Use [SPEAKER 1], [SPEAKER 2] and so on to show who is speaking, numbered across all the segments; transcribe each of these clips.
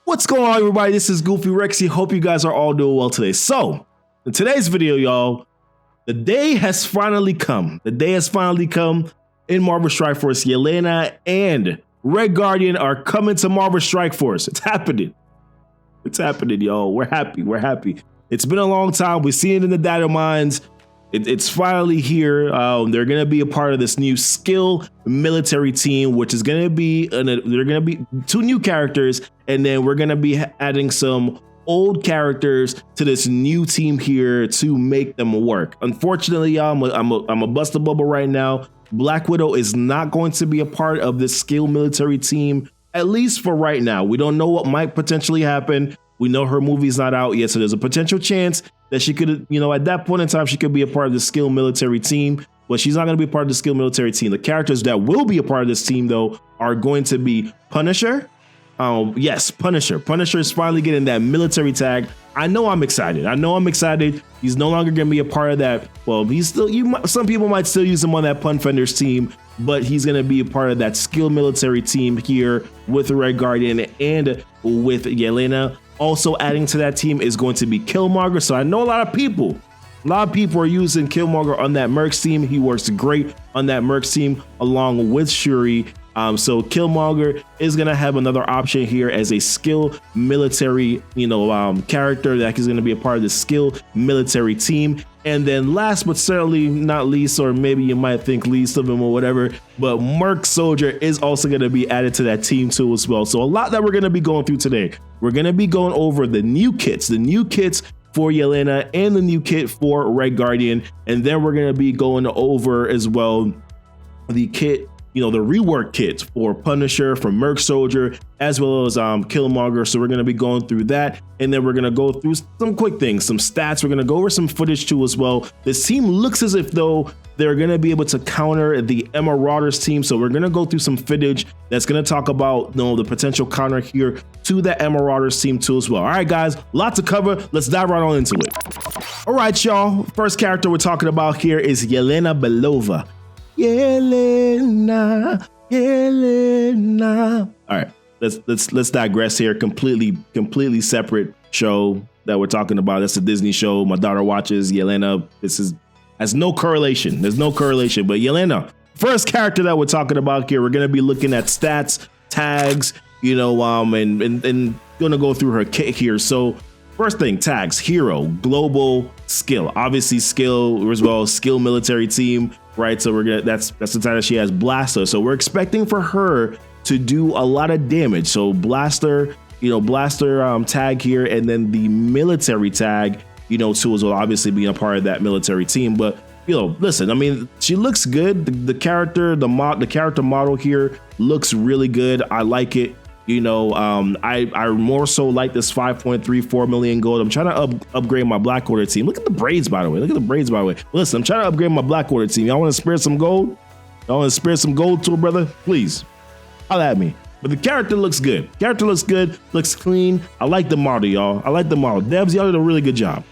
[SPEAKER 1] What's going on, everybody? This is GoofyRhexxi. Hope you guys are all doing well today. So, in today's video, y'all, the day has finally come. The day has finally come in Marvel Strike Force. Yelena and Red Guardian are coming to Marvel Strike Force. It's happening. It's happening, y'all. We're happy. We're happy. It's been a long time. We've seen it in the data mines. It's finally here. They're going to be a part of this new skill military team, which is going to be, they're going to be 2 new characters. And then we're going to be adding some old characters to this new team here to make them work. Unfortunately, y'all, I'm a bust a bubble right now. Black Widow is not going to be a part of this skill military team, at least for right now. We don't know what might potentially happen. We know her movie's not out yet, so there's a potential chance that she could, at that point in time, she could be a part of the skill military team, but she's not going to be a part of the skill military team. The characters that will be a part of this team, though, are going to be Punisher. Yes, Punisher. Punisher is finally getting that military tag. I know I'm excited. He's no longer going to be a part of that. Well, he's still, some people might still use him on that Pun Fenders team, but he's going to be a part of that skill military team here with the Red Guardian and with Yelena. Also adding to that team is going to be Killmonger. So I know a lot of people are using Killmonger on that Mercs team. He works great on that Mercs team along with Shuri. So Killmonger is going to have another option here as a skill military, character that is going to be a part of the skill military team. And then last but certainly not least, or maybe you might think least of him or whatever, but Merc Soldier is also going to be added to that team too as well. So a lot that we're going to be going through today. We're going to be going over the new kits for Yelena and the new kit for Red Guardian. And then we're going to be going over as well the kit, the rework kits for Punisher, for Merc Soldier, as well as Killmonger. So we're going to be going through that. And then we're going to go through some quick things, some stats. We're going to go over some footage too as well. This team looks as if though they're going to be able to counter the Marauders team. So we're going to go through some footage that's going to talk about the potential counter here to that Marauders team too as well. All right, guys, lot to cover. Let's dive right on into it. All right, y'all. First character we're talking about here is Yelena Belova. Yelena. All right, let's digress here. Completely separate show that we're talking about. That's a Disney show. My daughter watches Yelena. Has no correlation. There's no correlation. But Yelena, first character that we're talking about here, we're gonna be looking at stats, tags, and gonna go through her kit here. So first thing, tags: hero, global, skill. Obviously, skill as well. Skill military team. Right, so that's the tag that she has. Blaster, so we're expecting for her to do a lot of damage. So blaster tag here, and then the military tag, too, as well. Obviously being a part of that military team, but listen, I mean, she looks good. The character model here looks really good. I like it. I more so like this 5.34 million gold. I'm trying to upgrade my Black Order team. Look at the braids, by the way. Listen, I'm trying to upgrade my Black Order team. Y'all want to spare some gold? Y'all want to spare some gold to a brother? Please, holla at me. But the character looks good. Looks clean. I like the model, y'all. I like the model. Devs, y'all did a really good job.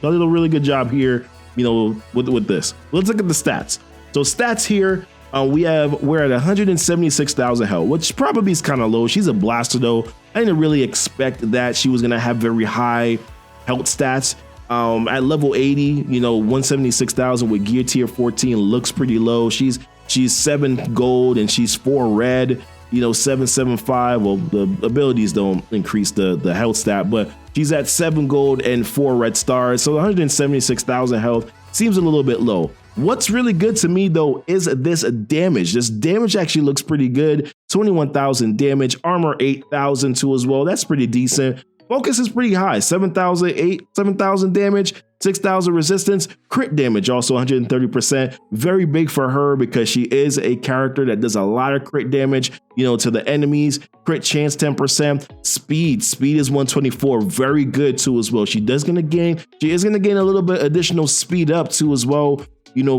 [SPEAKER 1] Here, with this. Let's look at the stats. So stats here. We're at 176,000 health, which probably is kind of low. She's a blaster though. I didn't really expect that she was gonna have very high health stats. At level 80, 176,000 with gear tier 14 looks pretty low. She's 7 gold and she's 4 red. 775. Well, the abilities don't increase the health stat, but she's at 7 gold and 4 red stars. So 176,000 health seems a little bit low. What's really good to me though is this damage. This damage actually looks pretty good. 21,000 damage, armor 8,000 too as well. That's pretty decent. Focus is pretty high. 7,000 damage, 6,000 resistance, crit damage also 130%. Very big for her because she is a character that does a lot of crit damage, to the enemies. Crit chance 10%. Speed is 124. Very good too as well. She is gonna gain a little bit additional speed up too as well.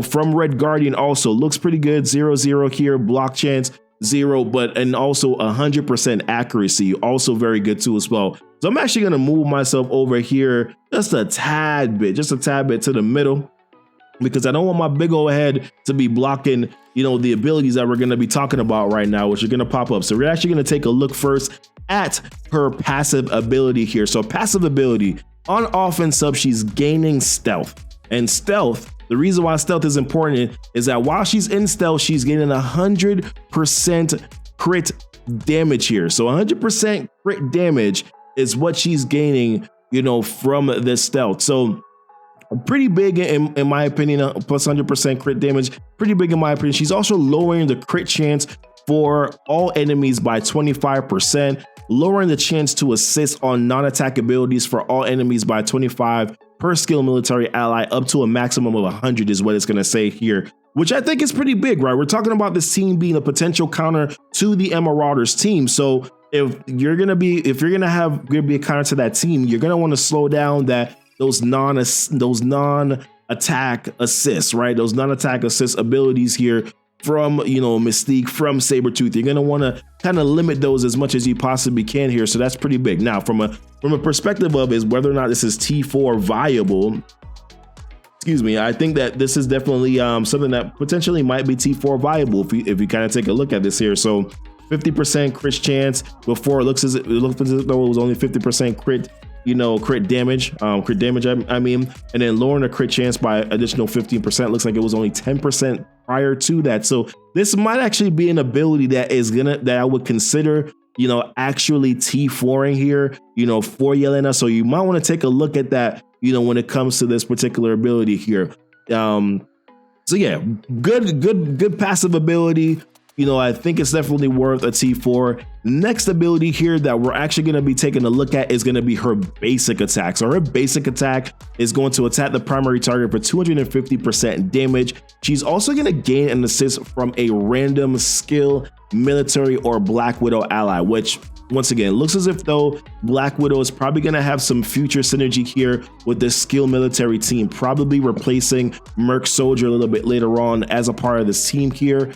[SPEAKER 1] From Red Guardian also looks pretty good. 0-0 here, block chance 0, and also 100% accuracy, also very good too as well. So I'm actually gonna move myself over here just a tad bit to the middle, because I don't want my big old head to be blocking, the abilities that we're gonna be talking about right now, which are gonna pop up. So we're actually gonna take a look first at her passive ability here. So passive ability on offense sub, she's gaining stealth, and stealth. The reason why stealth is important is that while she's in stealth, she's getting 100% crit damage here. So 100% crit damage is what she's gaining, from this stealth. So pretty big in my opinion, plus 100% crit damage, pretty big in my opinion. She's also lowering the crit chance for all enemies by 25%, lowering the chance to assist on non-attack abilities for all enemies by 25 per skill military ally, up to a maximum of 100 is what it's going to say here, which I think is pretty big, right? We're talking about this team being a potential counter to the Marauders team. So if you're going to be a counter to that team, you're going to want to slow down those non-attack assists, right? Those non-attack assist abilities here from, Mystique, from Sabretooth. You're going to want to kind of limit those as much as you possibly can here. So that's pretty big. Now, from a perspective of is whether or not this is T4 viable, I think that this is definitely something that potentially might be T4 viable if you kind of take a look at this here. So 50% crit chance before it looked as though it was only 50% crit damage, I mean, and then lowering the crit chance by additional 15%. Looks like it was only 10% prior to that. So this might actually be an ability that I would consider, actually T4ing here, for Yelena. So you might want to take a look at that, when it comes to this particular ability here. So yeah, good passive ability. I think it's definitely worth a T4. Next ability here that we're actually going to be taking a look at is going to be her basic attack. So her basic attack is going to attack the primary target for 250% damage. She's also going to gain an assist from a random skill, military, or Black Widow ally, which once again looks as if though Black Widow is probably going to have some future synergy here with this skill military team, probably replacing Merc Soldier a little bit later on as a part of this team here.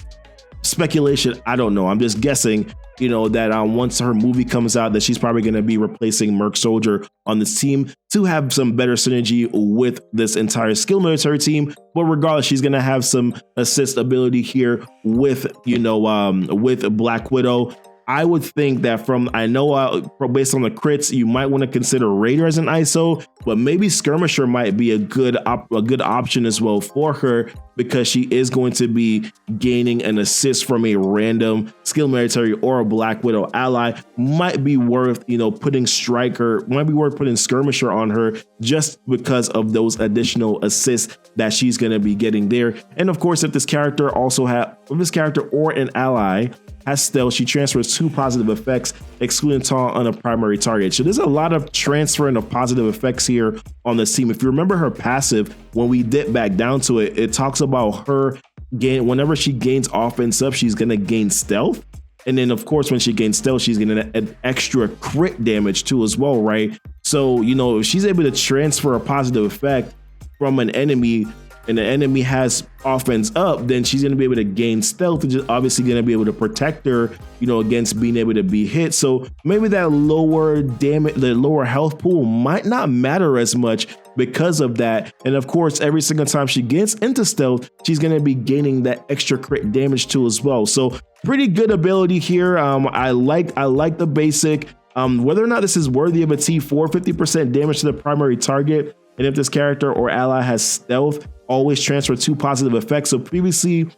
[SPEAKER 1] Speculation, I don't know. I'm just guessing, that once her movie comes out, that she's probably going to be replacing Merc Soldier on this team to have some better synergy with this entire skill military team. But regardless, she's going to have some assist ability here with, with Black Widow. I would think that based on the crits, you might want to consider Raider as an ISO, but maybe Skirmisher might be a good option as well for her, because she is going to be gaining an assist from a random skill military or a Black Widow ally. Might be worth, putting Skirmisher on her just because of those additional assists that she's going to be getting there. And of course, if this character or an ally has stealth, she transfers 2 positive effects, excluding taunt on a primary target. So there's a lot of transferring of positive effects here on this team. If you remember her passive, when we dip back down to it, it talks about her whenever she gains offense up, she's going to gain stealth. And then of course, when she gains stealth, she's getting an extra crit damage too as well, right? So, if she's able to transfer a positive effect from an enemy and the enemy has offense up, then she's going to be able to gain stealth, which is obviously going to be able to protect her, against being able to be hit. So maybe that lower health pool might not matter as much because of that. And of course, every single time she gets into stealth, she's going to be gaining that extra crit damage too as well. So pretty good ability here. I like the basic. Whether or not this is worthy of a T4, 50% damage to the primary target. And if this character or ally has stealth, always transfer 2 positive effects. So previously,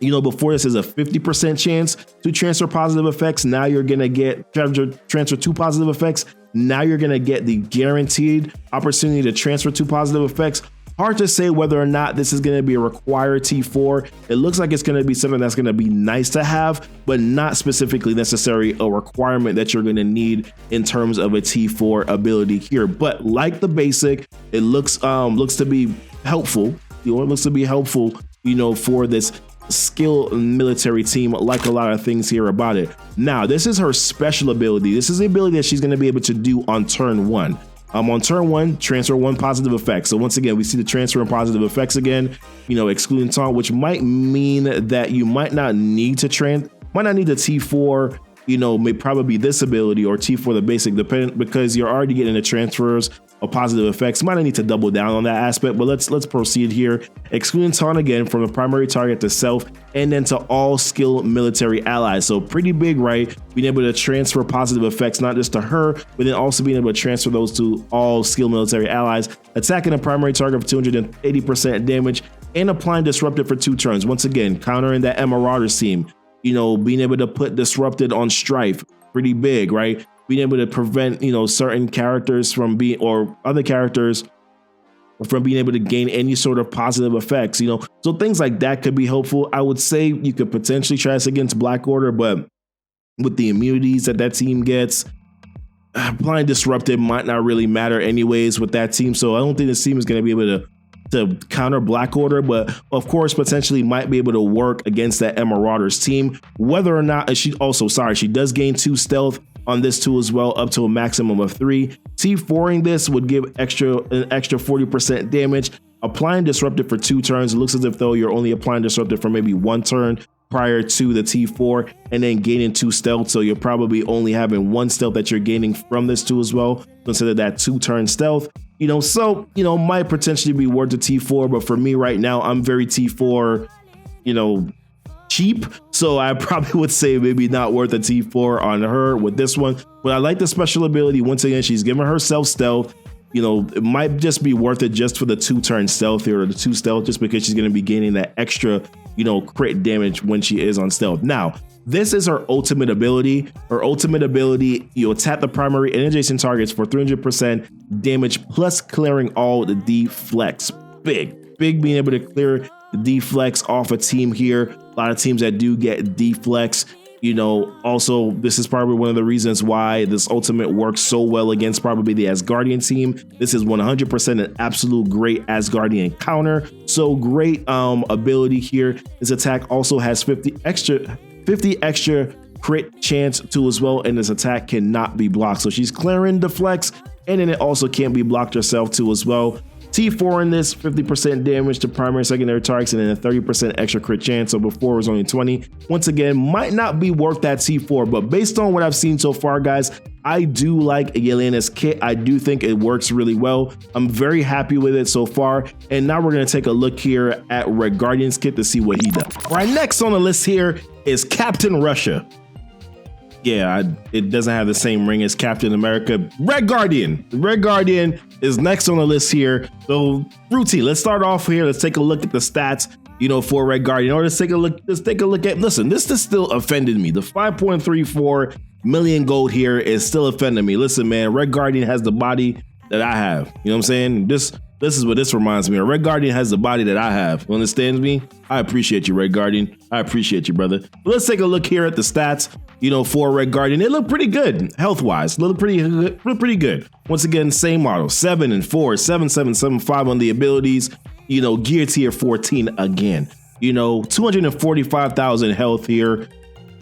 [SPEAKER 1] before this is a 50% chance to transfer positive effects. Now you're going to get transfer 2 positive effects. Now you're going to get the guaranteed opportunity to transfer 2 positive effects. Hard to say whether or not this is going to be a required T4. It looks like it's going to be something that's going to be nice to have, but not specifically necessary a requirement that you're going to need in terms of a T4 ability here. But like the basic, it looks to be helpful. It looks to be helpful, for this skill military team, like a lot of things here about it. Now, this is her special ability. This is the ability that she's going to be able to do on turn 1. On turn 1, transfer 1 positive effect. So once again, we see the transfer and positive effects again, excluding taunt, which might mean that you might not need the T4, may probably be this ability or T4 the basic, because you're already getting the transfers of positive effects. Might need to double down on that aspect, but let's proceed here. Excluding taunt again from the primary target to self and then to all skill military allies. So pretty big, right? Being able to transfer positive effects, not just to her, but then also being able to transfer those to all skill military allies. Attacking a primary target for 280% damage and applying disrupted for 2 turns. Once again, countering that Marauders team. You know, being able to put disrupted on Strife, pretty big, right? Being able to prevent, you know, certain characters from being, or other characters from being able to gain any sort of positive effects, you know. So things like that could be helpful. I would say you could potentially try this against Black Order, but with the immunities that team gets, applying disrupted might not really matter anyways with that team. So I don't think this team is going to be able to counter Black Order, but of course potentially might be able to work against that Marauders team. Whether or not she does gain 2 stealth on this tool as well, up to a maximum of 3. T4ing this would give an extra 40% damage. Applying disrupted for 2 turns. It looks as if though you're only applying disrupted for maybe 1 turn prior to the T4, and then gaining 2 stealth. So you're probably only having 1 stealth that you're gaining from this tool as well. Consider that 2-turn stealth. You know, so, you know, might potentially be worth a T4, but for me right now, I'm very T4, you know, cheap. So I probably would say maybe not worth a T4 on her with this one. But I like the special ability. Once again, she's giving herself stealth. You know, it might just be worth it just for the 2-turn stealth here, or the 2 stealth, just because she's going to be gaining that extra, you know, crit damage when she is on stealth. Now, this is her ultimate ability. Her ultimate ability, you attack the primary and adjacent targets for 300% damage plus clearing all the deflects. Big being able to clear the deflects off a team here. A lot of teams that do get deflects. You know, also, this is probably one of the reasons why this ultimate works so well against probably the Asgardian team. This is 100% an absolute great Asgardian counter. So great ability here. This attack also has 50 extra crit chance too as well, and this attack cannot be blocked. So she's clearing deflects, and then it also can't be blocked herself too as well. T4 in this, 50% damage to primary and secondary targets, and then a 30% extra crit chance. So before it was only 20. Once again, might not be worth that T4, but based on what I've seen so far, guys, I do like Yelena's kit. I do think it works really well. I'm very happy with it so far. And now we're going to take a look here at Red Guardian's kit to see what he does. All right, next on the list here is Captain Russia. Yeah, it doesn't have the same ring as Captain America. Red Guardian. Red Guardian is next on the list here. So, routine. Let's start off here. Let's take a look at the stats, you know, for Red Guardian. Or let's take a look at, listen, this still offended me. The 5.34 million gold here is still offending me. Listen, man, Red Guardian has the body that I have. You know what I'm saying? This is what this reminds me of. Red Guardian has the body that I have. You understand me? I appreciate you, Red Guardian. I appreciate you, brother. But let's take a look here at the stats, you know, for Red Guardian. They look pretty good health-wise. Look pretty good. Once again, same model. 7 and 4, 7, 7, 7, 5 on the abilities. You know, gear tier 14 again. You know, 245,000 health here.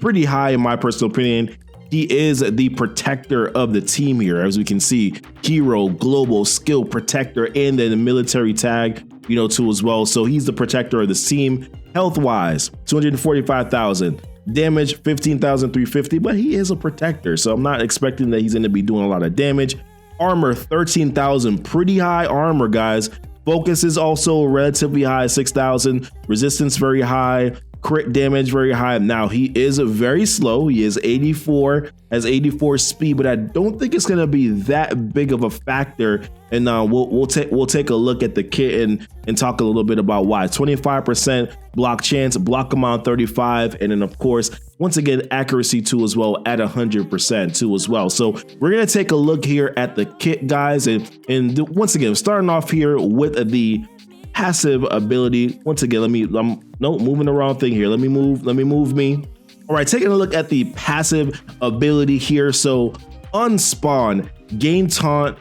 [SPEAKER 1] Pretty high in my personal opinion. He is the protector of the team here, as we can see. Hero, global, skill protector, and then the military tag, you know, too as well. So he's the protector of the team. Health-wise, 245,000. Damage, 15,350, but he is a protector, so I'm not expecting that he's going to be doing a lot of damage. Armor, 13,000. Pretty high armor, guys. Focus is also relatively high, 6,000. Resistance, very high. Crit damage very high. Now he is very slow. He is 84, has 84 speed, but I don't think it's gonna be that big of a factor. And we'll take a look at the kit and talk a little bit about why. 25% block chance, block amount 35, and then of course once again accuracy too as well at 100% too as well. So we're gonna take a look here at the kit, guys, and once again starting off here with the passive ability. Once again, moving the wrong thing here. Let me move me. All right, taking a look at the passive ability here. So unspawn, gain taunt,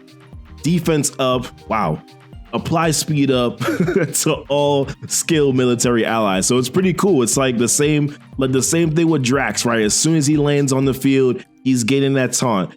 [SPEAKER 1] defense up. Wow. Apply speed up to all skill military allies. So it's pretty cool. It's like the same thing with Drax, right? As soon as he lands on the field, he's gaining that taunt.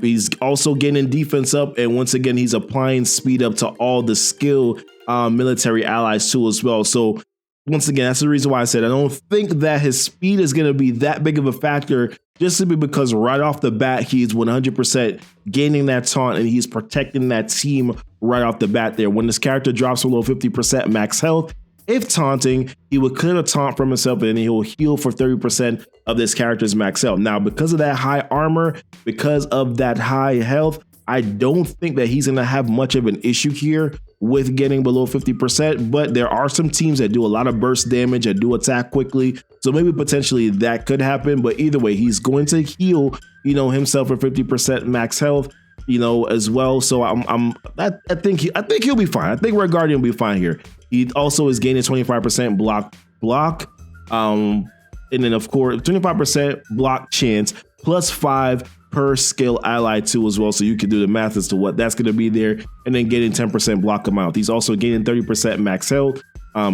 [SPEAKER 1] He's also getting defense up, and once again, he's applying speed up to all the skill military allies too as well. So once again, that's the reason why I said I don't think that his speed is going to be that big of a factor, just simply because right off the bat, he's 100% gaining that taunt and he's protecting that team right off the bat there. When this character drops below 50% max health, if taunting, he would clear the taunt from himself and he will heal for 30% of this character's max health. Now, because of that high armor, because of that high health, I don't think that he's going to have much of an issue here with getting below 50%, but there are some teams that do a lot of burst damage, that do attack quickly. So maybe potentially that could happen, but either way, he's going to heal, himself for 50% max health, as well. So I think he'll be fine. I think Red Guardian will be fine here. He also is gaining 25% block. And then of course, 25% block chance plus 5 per skill ally too as well, so you can do the math as to what that's going to be there, and then getting 10% block amount. He's also gaining 30% max health.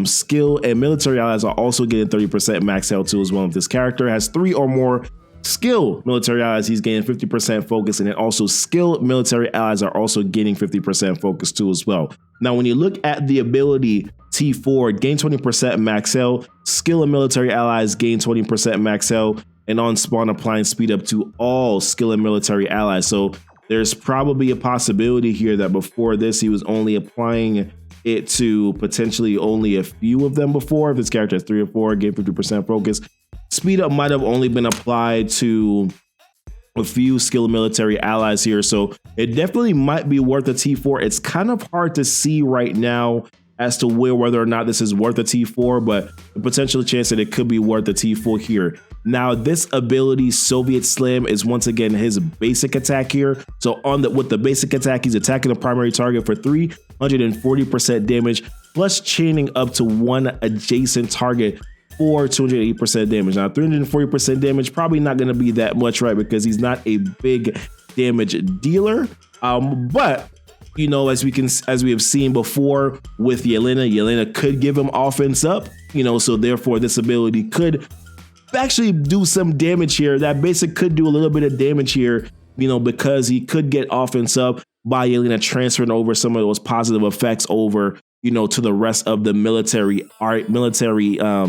[SPEAKER 1] Skill and military allies are also getting 30% max health too as well. If this character has 3 or more skill military allies, he's gaining 50% focus, and then also skill military allies are also gaining 50% focus too as well. Now, when you look at the ability T4, gain 20% max health, skill and military allies gain 20% max health, and on spawn applying speed up to all skill and military allies. So there's probably a possibility here that before this he was only applying it to potentially only a few of them before. If his character has 3 or 4, gain 50% focus. Speed up might have only been applied to a few skill and military allies here. So it definitely might be worth a T4. It's kind of hard to see right now as to whether or not this is worth a T4, but the potential chance that it could be worth a T4 here. Now, this ability, Soviet Slam, is once again his basic attack here. So with the basic attack, he's attacking the primary target for 340% damage, plus chaining up to 1 adjacent target for 280% damage. Now, 340% damage, probably not going to be that much, right? Because he's not a big damage dealer. But as we have seen before with Yelena could give him offense up, so therefore this ability could actually do some damage here. That basic could do a little bit of damage here, because he could get offense up by Yelena transferring over some of those positive effects over, to the rest of the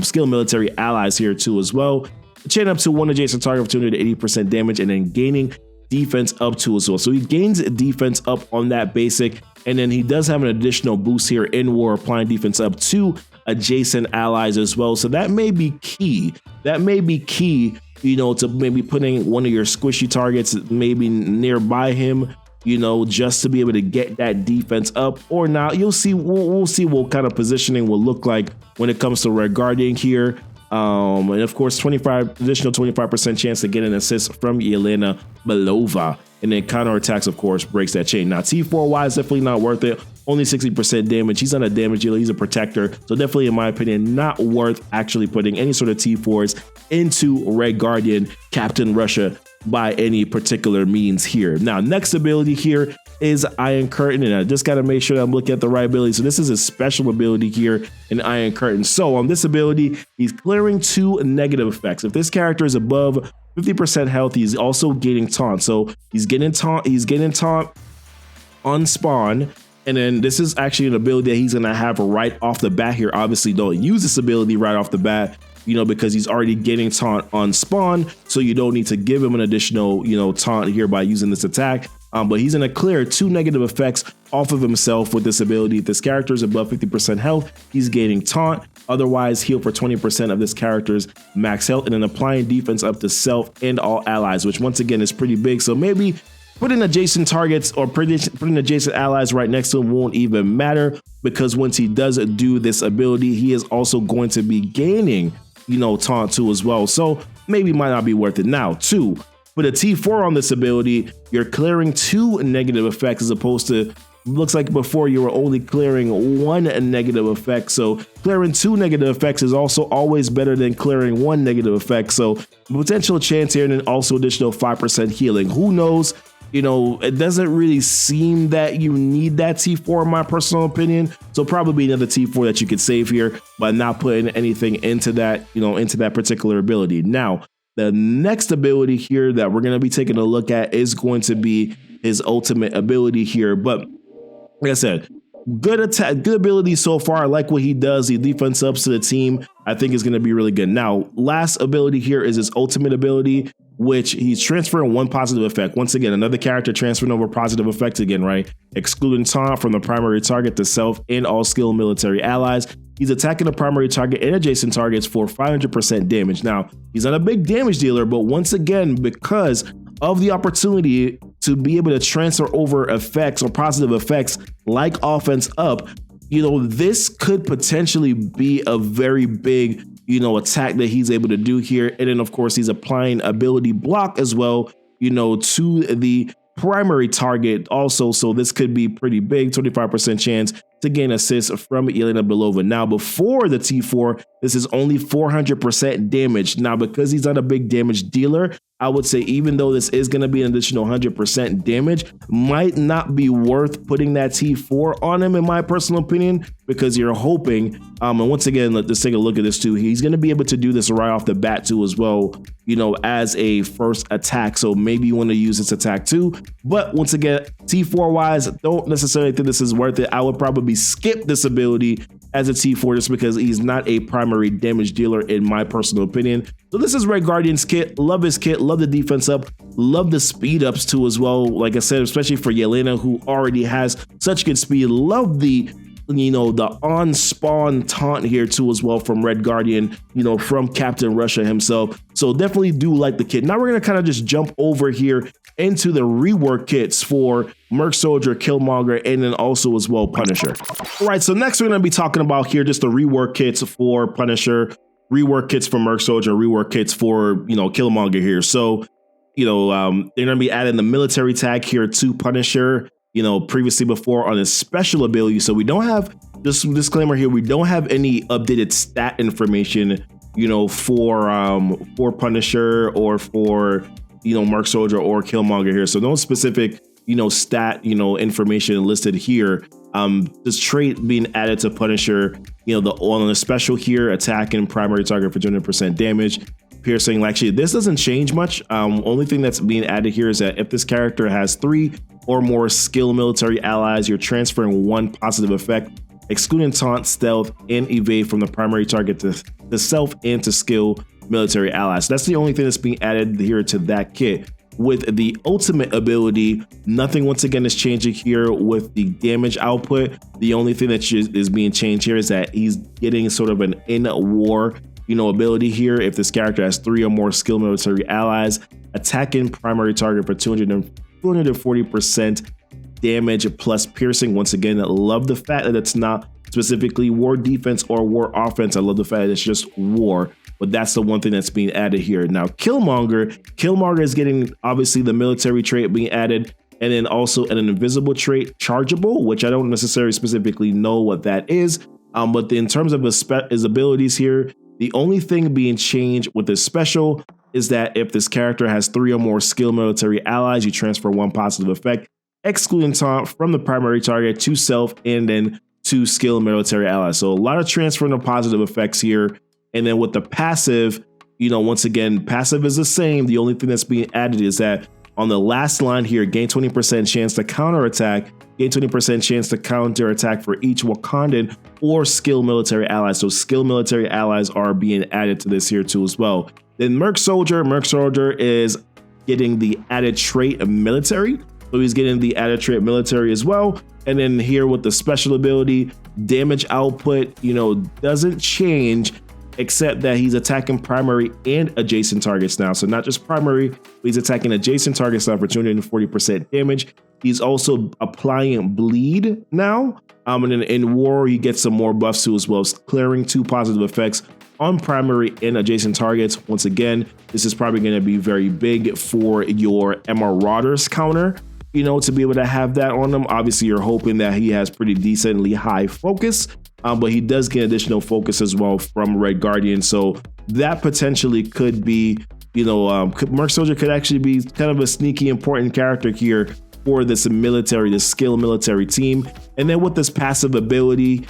[SPEAKER 1] skill military allies here too as well. Chain up to 1 adjacent target for 280% damage, and then gaining defense up to as well. So he gains defense up on that basic, and then he does have an additional boost here in war, applying defense up to adjacent allies as well. So that may be key. To maybe putting one of your squishy targets maybe nearby him, just to be able to get that defense up or not. You'll see. We'll see what kind of positioning will look like when it comes to Red Guardian here. And of course, additional 25% chance to get an assist from Yelena Belova. And then counterattacks, of course, breaks that chain. Now, T4 wise, definitely not worth it. Only 60% damage. He's not a damage dealer. He's a protector. So definitely, in my opinion, not worth actually putting any sort of T4s into Red Guardian Captain Russia by any particular means here. Now, next ability here is Iron Curtain, and I just got to make sure that I'm looking at the right ability. So this is a special ability here in Iron Curtain. So on this ability, he's clearing 2 negative effects. If this character is above 50% health, he's also getting taunt. So he's getting taunt on spawn. And then this is actually an ability that he's going to have right off the bat here. Obviously, don't use this ability right off the bat, because he's already getting taunt on spawn. So you don't need to give him an additional, taunt here by using this attack. But he's going to clear 2 negative effects off of himself with this ability. If this character is above 50% health, he's gaining taunt. Otherwise, heal for 20% of this character's max health, and then applying defense up to self and all allies, which once again is pretty big. So maybe putting adjacent targets or putting adjacent allies right next to him won't even matter, because once he does do this ability, he is also going to be gaining, taunt too as well. So maybe might not be worth it. Now, 2. With a T4 on this ability, you're clearing 2 negative effects as opposed to, looks like before you were only clearing 1 negative effect. So clearing 2 negative effects is also always better than clearing 1 negative effect. So potential chance here, and then also additional 5% healing. Who knows? It doesn't really seem that you need that T4 in my personal opinion. So probably another T4 that you could save here by not putting anything into that, into that particular ability. Now, the next ability here that we're going to be taking a look at is going to be his ultimate ability here. But like I said, good attack, good ability so far. I like what he does. The defense ups to the team, I think is going to be really good. Now, last ability here is his ultimate ability, which he's transferring one positive effect. Once again, another character transferring over positive effects again, right? Excluding taunt from the primary target to self and all skilled military allies. He's attacking the primary target and adjacent targets for 500% damage. Now, he's not a big damage dealer, but once again, because of the opportunity to be able to transfer over effects or positive effects like offense up, this could potentially be a very big, attack that he's able to do here. And then, of course, he's applying ability block as well, to the primary target also. So this could be pretty big, 25% chance to gain assists from Yelena Belova. Now, before the T4, this is only 400% damage. Now, because he's not a big damage dealer, I would say even though this is going to be an additional 100% damage, might not be worth putting that T4 on him, in my personal opinion, because you're hoping, and once again, let's take a look at this too. He's going to be able to do this right off the bat too as well, as a first attack. So maybe you want to use this attack too. But once again, T4 wise, don't necessarily think this is worth it. I would probably skip this ability as a T4 just because he's not a primary damage dealer, in my personal opinion. So this is Red Guardian's kit. Love his kit. Love the defense up. Love the speed ups too as well. Like I said, especially for Yelena, who already has such good speed. Love the on spawn taunt here too as well from Red Guardian, from Captain Russia himself. So definitely do like the kit. Now we're going to kind of just jump over here into the rework kits for Merc Soldier, Killmonger, and then also as well Punisher. All right, so next we're going to be talking about here just the rework kits for Punisher, rework kits for Merc Soldier, rework kits for, Killmonger here. So, they're going to be adding the military tag here to Punisher, previously before on his special ability. So we don't have, this disclaimer here, we don't have any updated stat information, for Punisher or for, Merc Soldier or Killmonger here. So no specific, stat, information listed here. This trait being added to Punisher, on the special here, attacking primary target for 200% damage, piercing. Actually, this doesn't change much. Only thing that's being added here is that if this character has 3 or more skilled military allies, you're transferring one positive effect, excluding taunt, stealth, and evade from the primary target to self and to skill military allies. So that's the only thing that's being added here to that kit. With the ultimate ability, nothing once again is changing here with the damage output. The only thing that is being changed here is that he's getting sort of an in-war, ability here. If this character has 3 or more skilled military allies, attacking primary target for 240% damage plus piercing. Once again, I love the fact that it's not specifically war defense or war offense. I love the fact that it's just war. But that's the one thing that's being added here. Now, Killmonger is getting obviously the military trait being added, and then also an invisible trait, chargeable, which I don't necessarily specifically know what that is. But in terms of his abilities here, the only thing being changed with this special is that if this character has 3 or more skilled military allies, you transfer one positive effect, excluding taunt, from the primary target to self and then to skilled military allies. So a lot of transferring of positive effects here. And then with the passive, once again, passive is the same. The only thing that's being added is that on the last line here, gain 20% chance to counterattack, gain 20% chance to counterattack for each Wakandan or skilled military allies. So skilled military allies are being added to this here too as well. Then Merc Soldier is getting the added trait of military. So he's getting the added trait military as well. And then here with the special ability, damage output, doesn't change, except that he's attacking primary and adjacent targets now. So not just primary, but he's attacking adjacent targets now for 240% damage. He's also applying bleed now. And then in war, you get some more buffs too as well, clearing 2 positive effects on primary and adjacent targets. Once again, this is probably going to be very big for your Marauders counter, to be able to have that on them. Obviously, you're hoping that he has pretty decently high focus. But he does get additional focus as well from Red Guardian. So that potentially could be, Merc Soldier could actually be kind of a sneaky important character here for this military, this skilled military team. And then with this passive ability,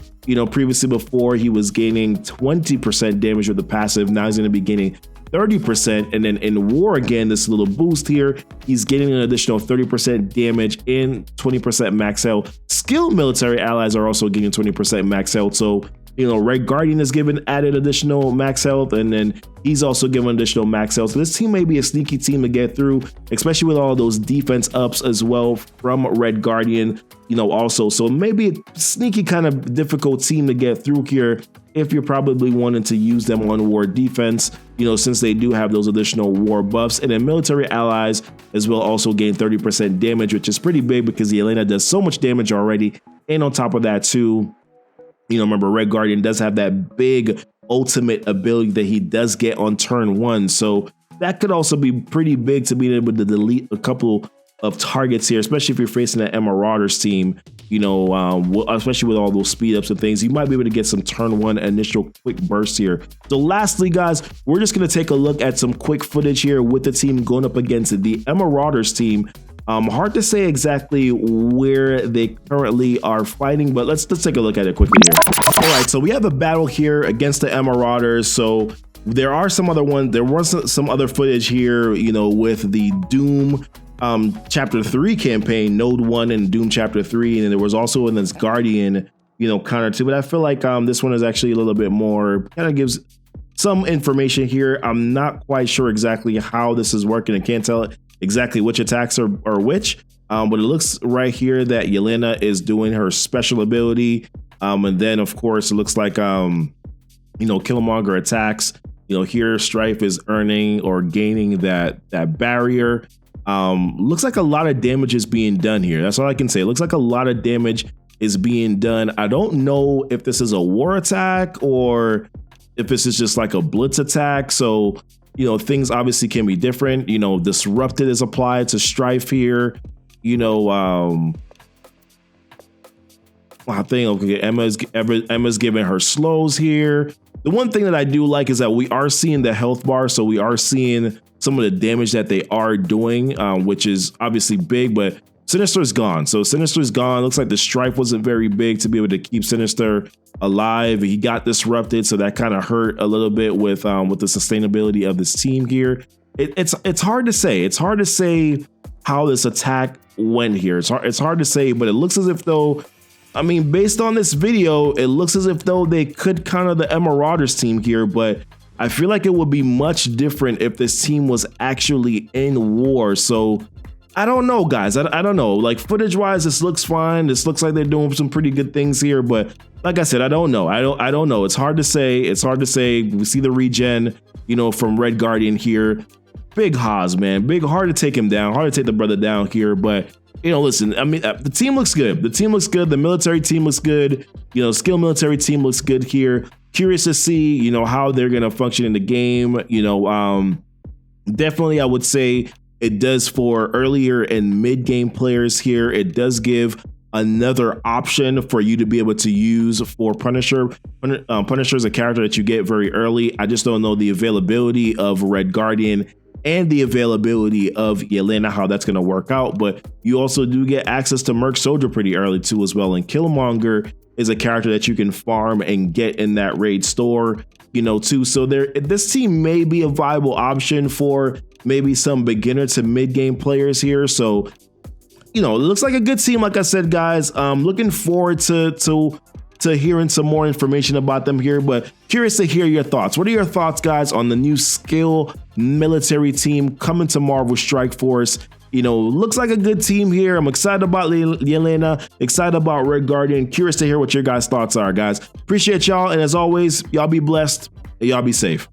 [SPEAKER 1] previously before he was gaining 20% damage with the passive. Now he's going to be gaining 30%. And then in war again, this little boost here, he's getting an additional 30% damage and 20% max health. Skilled military allies are also getting 20% max health. So, you know, Red Guardian is given added additional max health, and then he's also given additional max health. So this team may be a sneaky team to get through, especially with all those defense ups as well from Red Guardian, you know, also. So maybe a sneaky kind of difficult team to get through here if you're probably wanting to use them on war defense, you know, since they do have those additional war buffs. And then military allies as well also gain 30% damage, which is pretty big because Yelena does so much damage already. And on top of that too, you know, remember Red Guardian does have that big ultimate ability that he does get on turn 1. So that could also be pretty big to being able to delete a couple of targets here, especially if you're facing an Marauders team, you know, especially with all those speed ups and things. You might be able to get some turn 1 initial quick bursts here. So lastly, guys, we're just going to take a look at some quick footage here with the team going up against the Marauders team. Hard to say exactly where they currently are fighting, but let's take a look at it quickly here. All right, so we have a battle here against the Marauders. So there are some other ones. There was some other footage here, you know, with the Doom chapter 3 campaign, Node 1 and Doom chapter 3, and there was also in this Guardian, you know, counter 2. But I feel like this one is actually a little bit more, kind of gives some information here. I'm not quite sure exactly how this is working. I can't tell exactly which attacks are which, but it looks right here that Yelena is doing her special ability, and then of course it looks like you know, Killmonger attacks. You know, here Strife is earning or gaining that barrier. Looks like a lot of damage is being done here. That's all I can say. It looks like a lot of damage is being done. I don't know if this is a war attack or if this is just like a blitz attack. So, you know, things obviously can be different. You know, Disrupted is applied to Strife here. You know, I think, okay, Emma's giving her slows here. The one thing that I do like is that we are seeing the health bar. So we are seeing some of the damage that they are doing, which is obviously big, but Sinister is gone. So Sinister is gone. Looks like the Strife wasn't very big to be able to keep Sinister alive. He got disrupted, so that kind of hurt a little bit with the sustainability of this team here. It's hard to say. It's hard to say how this attack went here. It's hard to say, but it looks as if though, I mean, based on this video, it looks as if though they could counter the Marauders team here, but I feel like it would be much different if this team was actually in war. So I don't know, guys. I don't know. Like, footage wise, this looks fine. This looks like they're doing some pretty good things here, but like I said, I don't know. I don't know. It's hard to say. It's hard to say. We see the regen, you know, from Red Guardian here. Big Haas, man. Hard to take him down. Hard to take the brother down here, but you know, listen, I mean, the team looks good. The team looks good. The military team looks good. You know, skill military team looks good here. Curious to see, you know, how they're going to function in the game. You know, definitely I would say it does for earlier and mid-game players here. It does give another option for you to be able to use for Punisher. Punisher is a character that you get very early. I just don't know the availability of Red Guardian and the availability of Yelena, how that's going to work out. But you also do get access to Merc Soldier pretty early too as well. And Killmonger is a character that you can farm and get in that raid store, you know, too. So this team may be a viable option for maybe some beginner to mid-game players here. So, you know, it looks like a good team. Like I said, guys, looking forward to hearing some more information about them here, but curious to hear your thoughts. What are your thoughts, guys, on the new skill military team coming to Marvel Strike Force? You know, looks like a good team here. I'm excited about Yelena, excited about Red Guardian. Curious to hear what your guys' thoughts are, guys. Appreciate y'all, and as always, y'all be blessed and y'all be safe.